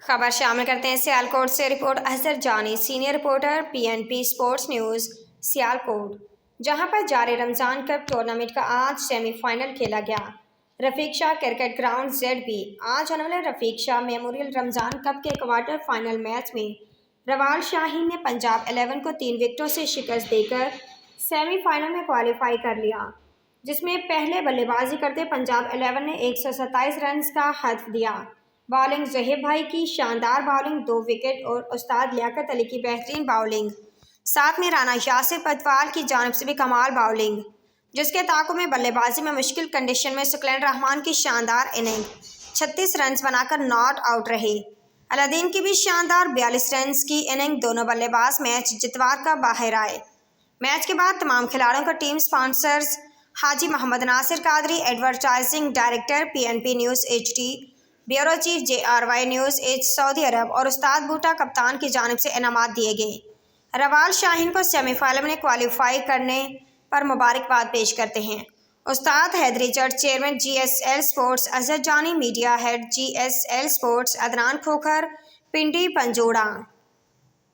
خبر شامل کرتے ہیں سیالکوٹ سے رپورٹ اظہر جانی، senior reporter PNP sports news Sialkot, جہاں پر جاری رمضان کپ ٹورنامنٹ کا آج سیمی فائنل کھیلا گیا۔ رفیق شاہ کرکٹ گراؤنڈ ZB آج ہونے والے رفیق شاہ میموریل رمضان کپ کے کوارٹر فائنل میچ میں روال شاہین نے پنجاب 11 کو 3 وکٹوں سے شکست دے کر سیمی فائنل میں کوالیفائی کر لیا، جس میں پہلے بلے بازی کرتے پنجاب 11 نے 127 رنز کا ہدف دیا۔ بالنگ زہیب بھائی کی شاندار بالنگ، 2 وکٹ اور استاد لیاقت علی کی بہترین بالنگ، ساتھ میں رانا یاسر پٹوال کی جانب سے بھی کمال بالنگ، جس کے تعاقب میں بلے بازی میں مشکل کنڈیشن میں ثقلین رحمان کی شاندار اننگ 36 رنز بنا کر ناٹ آؤٹ رہے۔ الدین کی بھی شاندار 42 رنز کی اننگ، دونوں بلے باز میچ جتوار کا باہر آئے۔ میچ کے بعد تمام کھلاڑیوں کو team sponsors Haji Muhammad Nasir Qadri, advertising director PNP news HD، bureau chief JRY news age سعودی عرب اور استاد بوٹا کپتان کی جانب سے انعامات دیے گئے۔ روال شاہین کو سیمی فائنل میں کوالیفائی کرنے پر مبارکباد پیش کرتے ہیں۔ استاد Haidari Jat, chairman GSL sports Azhar Jani, media head GSL sports Adnan Khokhar, Pindi پنجوڑا۔